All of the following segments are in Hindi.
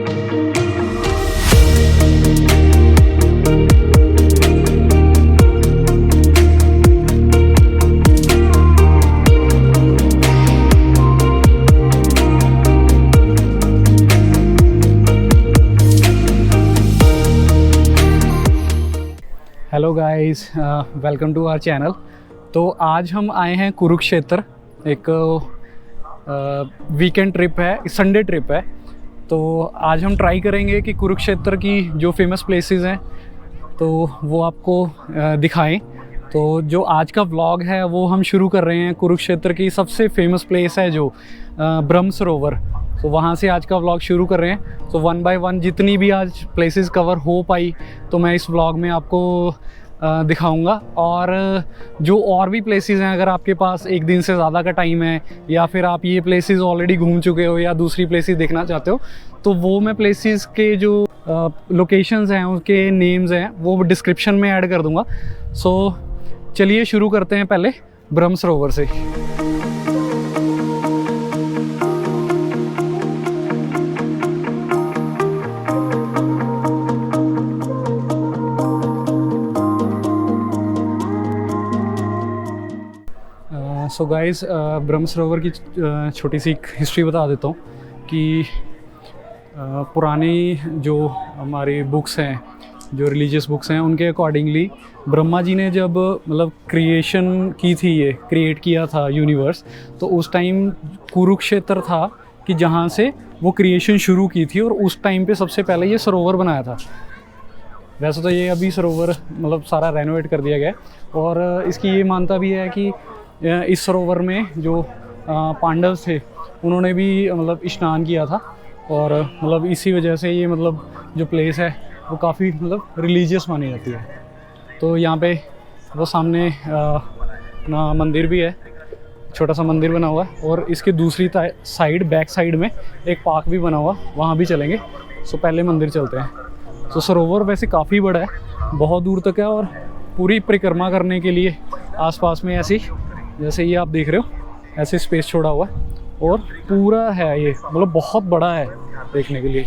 Hello guys, welcome to our channel. तो आज हम आए हैं कुरुक्षेत्र। एक वीकेंड ट्रिप है, संडे ट्रिप है। तो आज हम ट्राई करेंगे कि कुरुक्षेत्र की जो फेमस प्लेसेस हैं तो वो आपको दिखाएं। तो जो आज का व्लॉग है वो हम शुरू कर रहे हैं कुरुक्षेत्र की सबसे फेमस प्लेस है जो ब्रह्म सरोवर। तो वहाँ से आज का व्लॉग शुरू कर रहे हैं। तो वन बाय वन जितनी भी आज प्लेसेस कवर हो पाई तो मैं इस व्लॉग में आपको दिखाऊंगा। और जो और भी प्लेसेस हैं, अगर आपके पास एक दिन से ज़्यादा का टाइम है या फिर आप ये प्लेसेस ऑलरेडी घूम चुके हो या दूसरी प्लेसेस देखना चाहते हो, तो वो मैं प्लेसेस के जो लोकेशंस हैं उनके नेम्स हैं वो डिस्क्रिप्शन में ऐड कर दूंगा। सो चलिए शुरू करते हैं पहले ब्रह्म सरोवर से। सो गाइस, ब्रह्म सरोवर की छोटी सी हिस्ट्री बता देता हूँ कि पुरानी जो हमारी बुक्स हैं, जो रिलीजियस बुक्स हैं, उनके अकॉर्डिंगली ब्रह्मा जी ने जब मतलब क्रिएशन की थी, ये क्रिएट किया था यूनिवर्स, तो उस टाइम कुरुक्षेत्र था कि जहाँ से वो क्रिएशन शुरू की थी और उस टाइम पे सबसे पहले ये सरोवर बनाया था। वैसे तो ये अभी सरोवर मतलब सारा रेनोवेट कर दिया गया है और इसकी ये मान्यता भी है कि इस सरोवर में जो पांडव थे उन्होंने भी मतलब स्नान किया था और मतलब इसी वजह से ये मतलब जो प्लेस है वो काफ़ी मतलब रिलीजियस मानी जाती है। तो यहाँ पे वो सामने अपना मंदिर भी है, छोटा सा मंदिर बना हुआ है और इसके दूसरी साइड, बैक साइड में एक पार्क भी बना हुआ, वहाँ भी चलेंगे। सो पहले मंदिर चलते हैं। तो सरोवर वैसे काफ़ी बड़ा है, बहुत दूर तक है और पूरी परिक्रमा करने के लिए आसपास में ऐसी, जैसे ये आप देख रहे हो, ऐसे स्पेस छोड़ा हुआ है और पूरा है ये, मतलब बहुत बड़ा है देखने के लिए।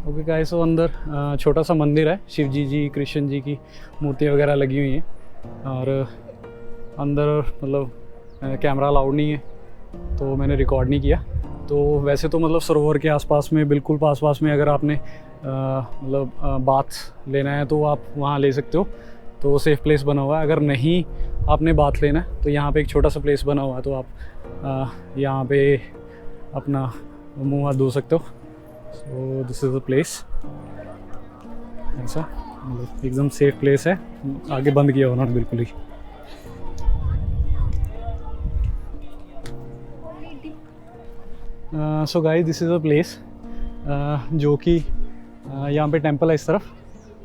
ओके गाइस, तो अंदर छोटा सा मंदिर है, शिव जी, कृष्ण जी की मूर्तियाँ वगैरह लगी हुई हैं और अंदर मतलब कैमरा अलाउड नहीं है तो मैंने रिकॉर्ड नहीं किया। तो वैसे तो मतलब सरोवर के आसपास में, बिल्कुल पास में अगर आपने मतलब बाथ लेना है तो आप वहाँ ले सकते हो, तो सेफ़ प्लेस बना हुआ है। अगर नहीं आपने बाथ लेना है तो यहाँ पे एक छोटा सा प्लेस बना हुआ है, तो आप यहाँ पे अपना मुँह हाथ धो सकते हो। So this is the place. ऐसा मतलब एकदम सेफ़ प्लेस है, आगे बंद किया उन्होंने बिल्कुल ही। So guys, this is a place जो कि यहाँ पे टेंपल है इस तरफ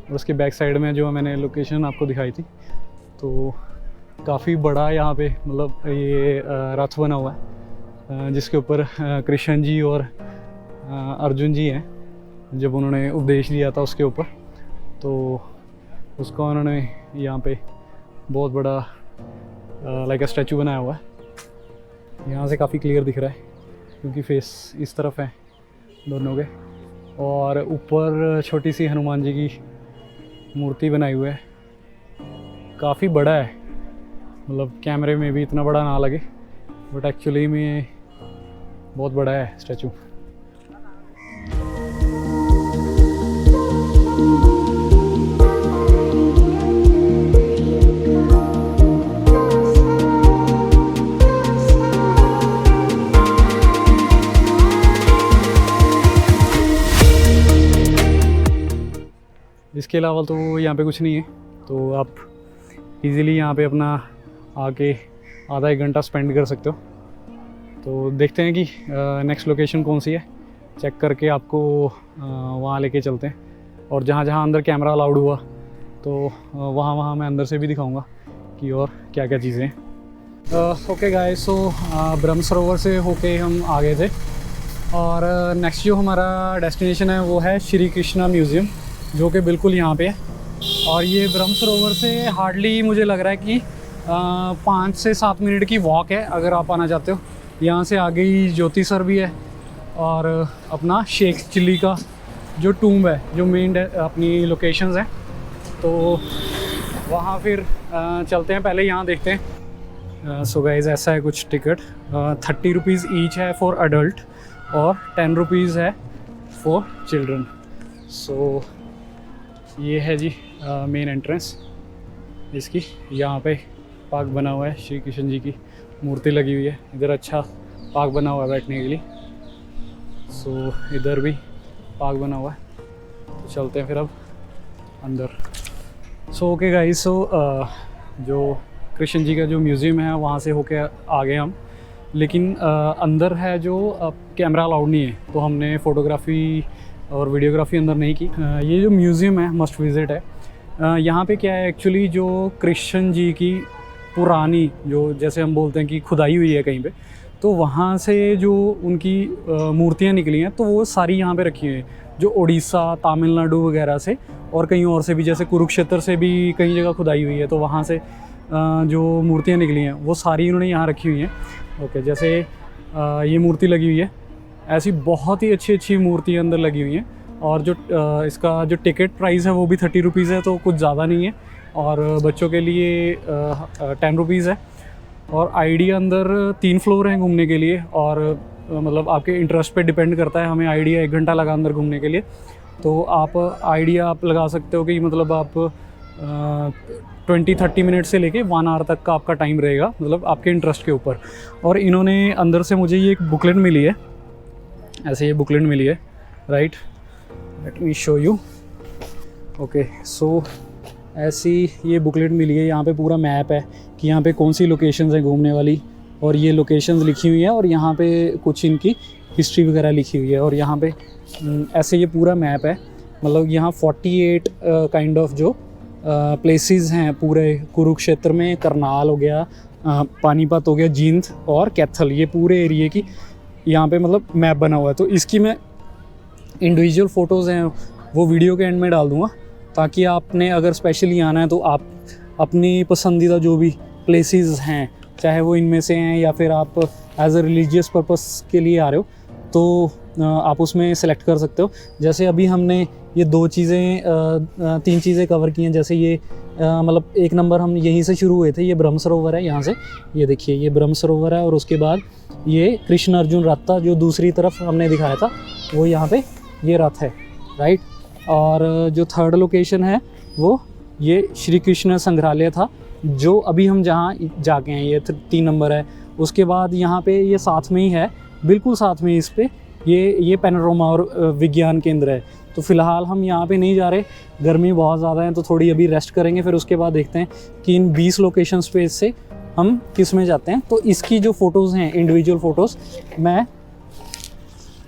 और उसके बैक साइड में जो मैंने लोकेशन आपको दिखाई थी, तो काफ़ी बड़ा यहाँ पे मतलब ये रथ बना हुआ है जिसके ऊपर कृष्ण जी और अर्जुन जी हैं। जब उन्होंने उपदेश दिया था उसके ऊपर, तो उसका उन्होंने यहाँ पे बहुत बड़ा लाइक स्टैचू बनाया हुआ है। यहाँ से काफ़ी क्लियर दिख रहा है क्योंकि फेस इस तरफ है दोनों के, और ऊपर छोटी सी हनुमान जी की मूर्ति बनाई हुई है। काफ़ी बड़ा है, मतलब कैमरे में भी इतना बड़ा ना लगे बट एक्चुअली में बहुत बड़ा है स्टैचू। इसके अलावा तो यहाँ पे कुछ नहीं है, तो आप इजीली यहाँ पे अपना आके आधा एक घंटा स्पेंड कर सकते हो। तो देखते हैं कि नेक्स्ट लोकेशन कौन सी है, चेक करके आपको वहाँ लेके चलते हैं। और जहाँ जहाँ अंदर कैमरा अलाउड हुआ तो वहाँ मैं अंदर से भी दिखाऊंगा कि और क्या क्या चीज़ें हैं। ओके गाइस, सो ब्रह्म सरोवर से होके हम आ गए थे और नेक्स्ट जो हमारा डेस्टिनेशन है वो है श्री कृष्णा म्यूज़ियम, जो कि बिल्कुल यहाँ पे है। और ये ब्रह्म सरोवर से हार्डली मुझे लग रहा है कि 5 से 7 मिनट की वॉक है अगर आप आना चाहते हो। यहाँ से आगे ही ज्योति सर भी है और अपना शेख चिल्ली का जो टूम्ब है, जो मेन अपनी लोकेशंस हैं, तो वहाँ फिर चलते हैं। पहले यहाँ देखते हैं। सो गाइस ऐसा है कुछ टिकट। 30 रुपीज़ ईच है फॉर अडल्ट और 10 रुपीज़ है फॉर चिल्ड्रन। सो ये है जी मेन एंट्रेंस इसकी। यहाँ पे पार्क बना हुआ है, श्री कृष्ण जी की मूर्ति लगी हुई है। इधर अच्छा पार्क बना हुआ है बैठने के लिए। सो इधर भी पार्क बना हुआ है। तो चलते हैं फिर अब अंदर। सो ओके गाइस, जो कृष्ण जी का जो म्यूज़ियम है वहाँ से होके आ गए हम, लेकिन अंदर है जो कैमरा अलाउड नहीं है, तो हमने फ़ोटोग्राफ़ी और वीडियोग्राफी अंदर नहीं की। ये जो म्यूज़ियम है मस्ट विज़िट है। यहाँ पे क्या है एक्चुअली, जो कृष्ण जी की पुरानी जो जैसे हम बोलते हैं कि खुदाई हुई है कहीं पे, तो वहाँ से जो उनकी मूर्तियाँ निकली हैं तो वो सारी यहाँ पे रखी हुई हैं, जो उड़ीसा, तमिलनाडु वगैरह से और कहीं और से भी, जैसे कुरुक्षेत्र से भी कई जगह खुदाई हुई है, तो वहाँ से जो मूर्तियाँ निकली हैं वो सारी उन्होंने यहाँ रखी हुई हैं। ओके, जैसे ये मूर्ति लगी हुई है, ऐसी बहुत ही अच्छी अच्छी मूर्तियाँ अंदर लगी हुई हैं। और जो इसका जो टिकट प्राइस है वो भी 30 रुपीज़ है, तो कुछ ज़्यादा नहीं है। और बच्चों के लिए 10 रुपीज़ है। और आइडिया अंदर 3 फ्लोर हैं घूमने के लिए, और मतलब आपके इंटरेस्ट पे डिपेंड करता है। हमें आइडिया 1 घंटा लगा अंदर घूमने के लिए, तो आप आइडिया आप लगा सकते हो कि मतलब आप 20-30 मिनट से लेके 1 आवर तक का आपका टाइम रहेगा, मतलब आपके इंटरेस्ट के ऊपर। और इन्होंने अंदर से मुझे ये एक बुकलेट मिली है, ऐसे ये बुकलेट मिली है, right, let me show you. Okay, so ऐसी ये बुकलेट मिली है। यहाँ पे पूरा मैप है कि यहाँ पे कौन सी लोकेशंस हैं घूमने वाली, और ये लोकेशंस लिखी हुई हैं, और यहाँ पे कुछ इनकी हिस्ट्री वगैरह लिखी हुई है। और यहाँ पे ऐसे ये पूरा मैप है, मतलब यहाँ 48 काइंड ऑफ जो प्लेसेस हैं पूरे कुरुक्षेत्र में। करनाल हो गया, पानीपत हो गया, जींद और कैथल, ये पूरे एरिए की यहाँ पे मतलब मैप बना हुआ है। तो इसकी मैं इंडिविजुअल फ़ोटोज़ हैं वो वीडियो के एंड में डाल दूँगा, ताकि आपने अगर स्पेशली आना है तो आप अपनी पसंदीदा जो भी प्लेसेस हैं, चाहे वो इनमें से हैं या फिर आप एज अ रिलीजियस पर्पस के लिए आ रहे हो, तो आप उसमें सेलेक्ट कर सकते हो। जैसे अभी हमने ये 3 चीज़ें कवर की हैं। जैसे ये मतलब 1 नंबर हम यहीं से शुरू हुए थे, ये ब्रह्म सरोवर है। यहाँ से ये देखिए, ये ब्रह्म सरोवर है, और उसके बाद ये कृष्ण अर्जुन रथ था जो दूसरी तरफ हमने दिखाया था, वो यहाँ पे ये रथ है, राइट। और जो 3rd लोकेशन है वो ये श्री कृष्ण संग्रहालय था, जो अभी हम जहाँ जाके हैं, ये 3 नंबर है। उसके बाद यहाँ पे ये साथ में ही है, बिल्कुल साथ में, इस पे ये पैनोरमा और विज्ञान केंद्र है। तो फ़िलहाल हम यहाँ पे नहीं जा रहे, गर्मी बहुत ज़्यादा है, तो थोड़ी अभी रेस्ट करेंगे, फिर उसके बाद देखते हैं कि इन 20 लोकेशंस पे से हम किस में जाते हैं। तो इसकी जो फ़ोटोज़ हैं, इंडिविजुअल फ़ोटोज़, मैं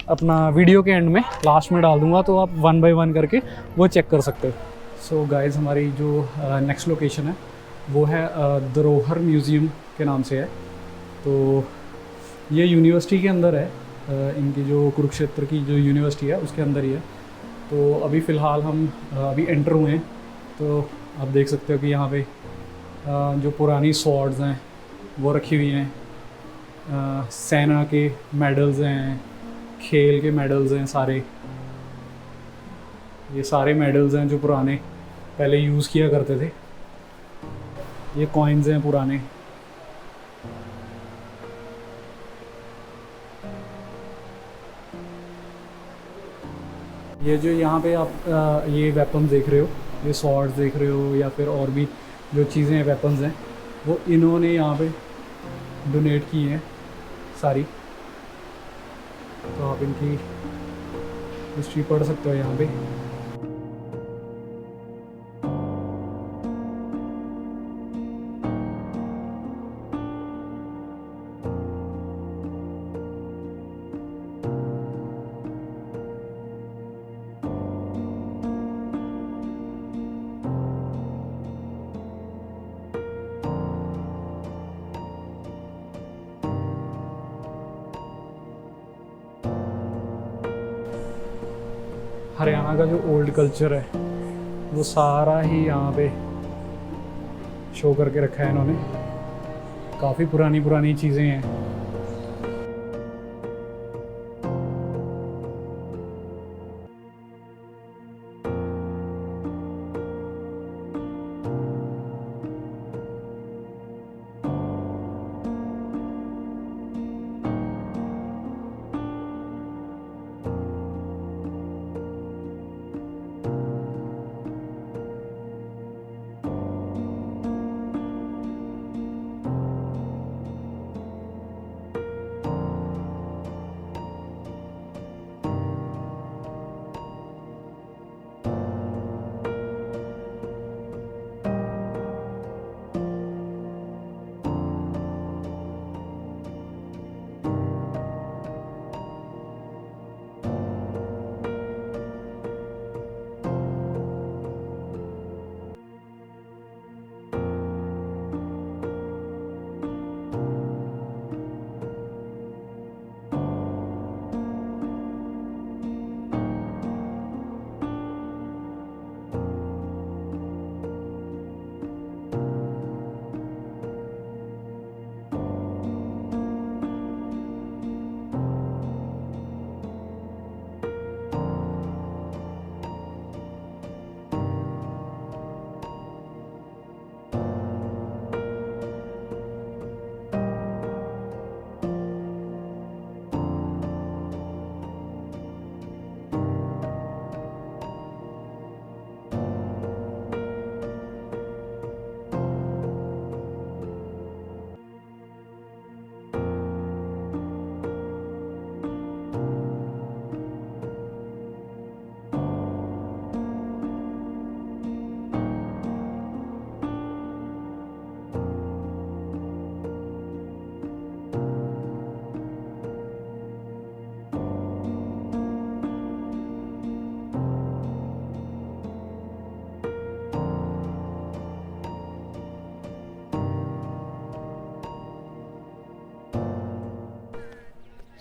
अपना वीडियो के एंड में लास्ट में डाल दूँगा, तो आप 1 बाय 1 करके वो चेक कर सकते हो। सो गाइज़, हमारी जो नेक्स्ट लोकेशन है वो है धरोहर म्यूज़ियम के नाम से है। तो ये यूनिवर्सिटी के अंदर है, इनकी जो कुरुक्षेत्र की जो यूनिवर्सिटी है उसके अंदर ही है। तो अभी फ़िलहाल हम अभी एंटर हुए हैं, तो आप देख सकते हो कि यहाँ पे जो पुरानी स्वॉर्ड्स हैं वो रखी हुई हैं, सेना के मेडल्स हैं, खेल के मेडल्स हैं सारे। ये सारे मेडल्स हैं जो पुराने पहले यूज़ किया करते थे। ये कॉइन्स हैं पुराने। ये जो यहाँ पे आप ये वेपन देख रहे हो, ये स्वॉर्ड्स देख रहे हो, या फिर और भी जो चीज़ें हैं, वेपन्स हैं, वो इन्होंने यहाँ पे डोनेट की हैं सारी। तो आप इनकी हिस्ट्री पढ़ सकते हो यहाँ पे। हरियाणा का जो ओल्ड कल्चर है वो सारा ही यहाँ पे शो करके रखा है इन्होंने। काफ़ी पुरानी पुरानी चीज़ें हैं।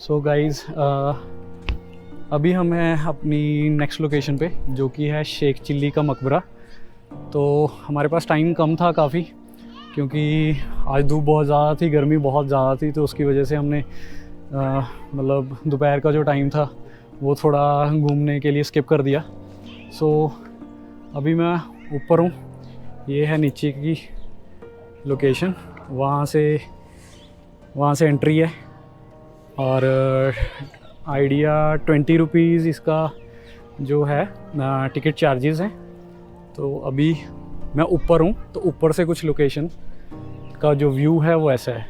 सो गाइज़, अभी हम हैं अपनी नेक्स्ट लोकेशन पे, जो कि है शेख चिल्ली का मकबरा। तो हमारे पास टाइम कम था काफ़ी, क्योंकि आज धूप बहुत ज़्यादा थी, गर्मी बहुत ज़्यादा थी, तो उसकी वजह से हमने मतलब दोपहर का जो टाइम था वो थोड़ा घूमने के लिए स्किप कर दिया। सो अभी मैं ऊपर हूँ, ये है नीचे की लोकेशन, वहाँ से एंट्री है। और आइडिया 20 रुपीज़ इसका जो है टिकट चार्जेस हैं। तो अभी मैं ऊपर हूँ, तो ऊपर से कुछ लोकेशन का जो व्यू है वो ऐसा है।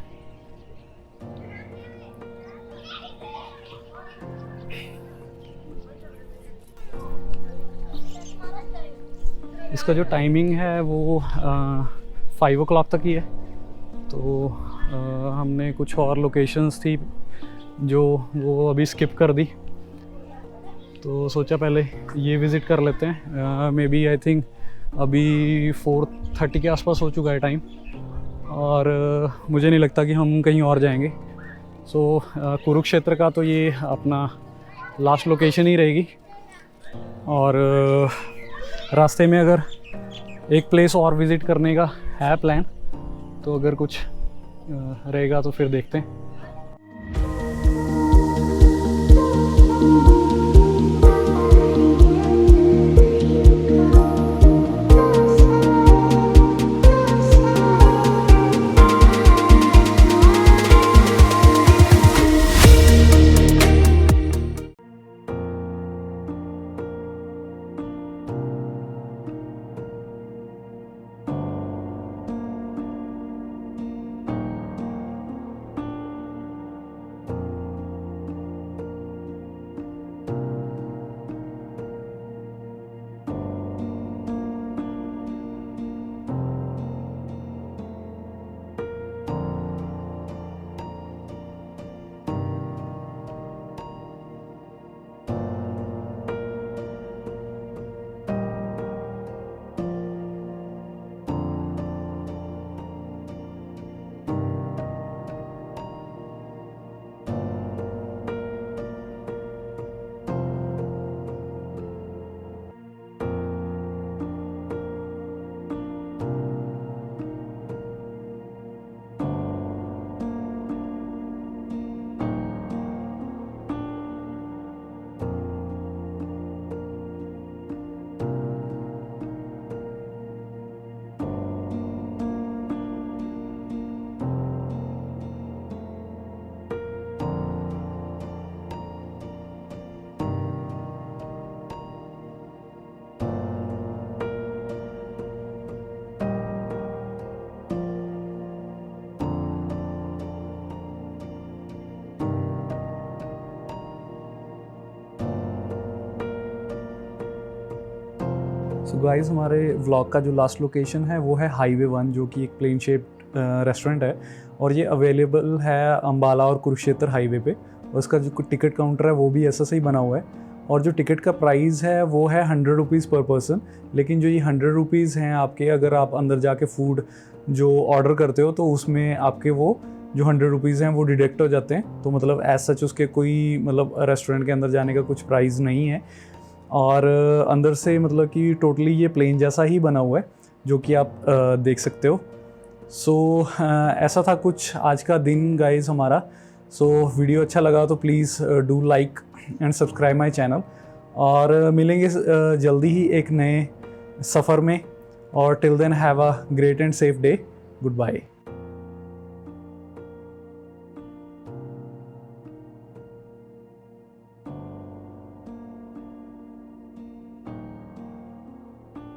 इसका जो टाइमिंग है वो 5 o'clock तक ही है। तो हमने कुछ और लोकेशंस थी जो वो अभी स्किप कर दी, तो सोचा पहले ये विज़िट कर लेते हैं। मे बी आई थिंक अभी 4:30 के आसपास हो चुका है टाइम, और मुझे नहीं लगता कि हम कहीं और जाएंगे। सो कुरुक्षेत्र का तो ये अपना लास्ट लोकेशन ही रहेगी। और रास्ते में अगर एक प्लेस और विज़िट करने का है प्लान, तो अगर कुछ रहेगा तो फिर देखते हैं। सो गाइस, हमारे व्लॉग का जो लास्ट लोकेशन है वो है हाईवे 1, जो कि एक प्लेन शेप्ड रेस्टोरेंट है और ये अवेलेबल है अम्बाला और कुरुक्षेत्र हाईवे पे। और उसका जो टिकट काउंटर है वो भी ऐसा सही बना हुआ है और जो टिकट का प्राइस है वो है 100 रुपीज़ पर पर्सन। लेकिन जो ये 100 रुपीज़ हैं आपके, अगर आप अंदर जाके फूड जो ऑर्डर करते हो तो उसमें आपके वो जो 100 रुपीज़ हैं वो डिडक्ट हो जाते हैं। तो मतलब एज सच उसके कोई मतलब रेस्टोरेंट के अंदर जाने का कुछ प्राइस नहीं है। और अंदर से मतलब कि टोटली ये प्लेन जैसा ही बना हुआ है, जो कि आप देख सकते हो। सो ऐसा था कुछ आज का दिन गाइस हमारा। सो वीडियो अच्छा लगा तो please do like and subscribe my channel, और मिलेंगे जल्दी ही एक नए सफ़र में। और till then have a great and safe day. Good bye.